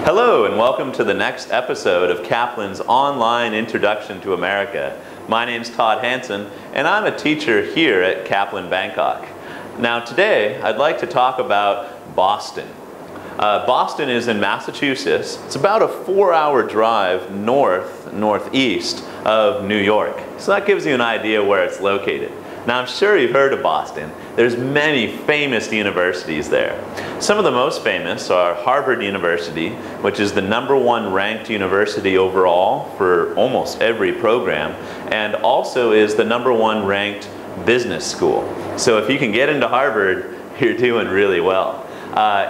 Hello and welcome to the next episode of Kaplan's online Introduction to America. My name's Todd Hansen and I'm a teacher here at Kaplan, Bangkok. Now today I'd like to talk about Boston. Boston is in Massachusetts. It's about a 4-hour drive northeast of New York. So that gives you an idea where it's located. Now I'm sure you've heard of Boston. There's many famous universities there. Some of the most famous are Harvard University, which is the #1 ranked university overall for almost every program, and also is the #1 ranked business school. So if you can get into Harvard, you're doing really well.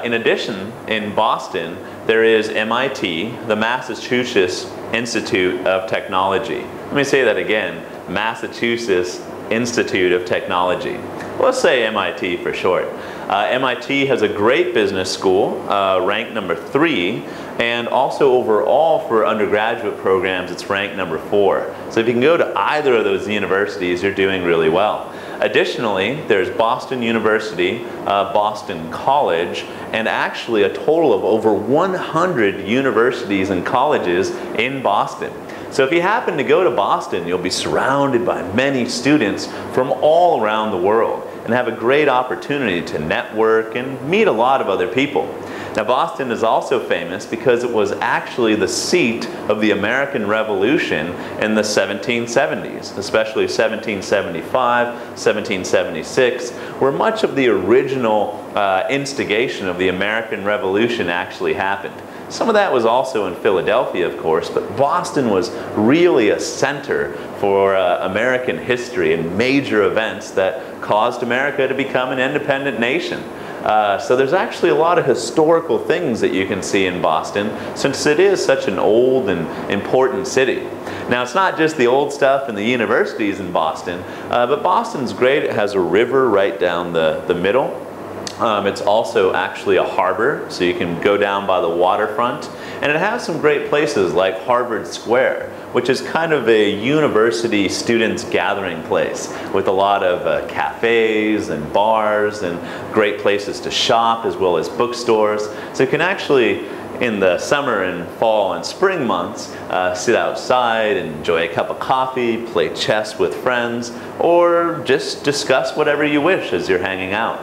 In addition, in Boston, there is MIT, the Massachusetts Institute of Technology. Let me say that again, Massachusetts Institute of Technology. Let's say MIT for short. MIT has a great business school, ranked #3, and also overall for undergraduate programs it's ranked #4. So if you can go to either of those universities, you're doing really well. Additionally, there's Boston University, Boston College, and actually a total of over 100 universities and colleges in Boston. So if you happen to go to Boston, you'll be surrounded by many students from all around the world and have a great opportunity to network and meet a lot of other people. Now Boston is also famous because it was actually the seat of the American Revolution in the 1770s, especially 1775, 1776, where much of the original instigation of the American Revolution actually happened. Some of that was also in Philadelphia, of course, but Boston was really a center for American history and major events that caused America to become an independent nation. So there's actually a lot of historical things that you can see in Boston, since it is such an old and important city. Now it's not just the old stuff and the universities in Boston, but Boston's great. It has a river right down the middle. It's also actually a harbor, so you can go down by the waterfront. And it has some great places like Harvard Square, which is kind of a university students gathering place with a lot of cafes and bars and great places to shop, as well as bookstores. So you can actually, in the summer and fall and spring months, sit outside and enjoy a cup of coffee, play chess with friends, or just discuss whatever you wish as you're hanging out.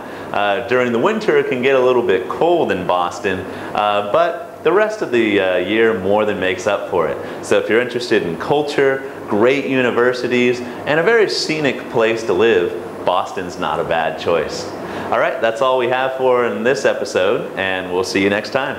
During the winter it can get a little bit cold in Boston, but the rest of the year more than makes up for it. So if you're interested in culture, great universities, and a very scenic place to live, Boston's not a bad choice. All right, that's all we have for in this episode, and we'll see you next time.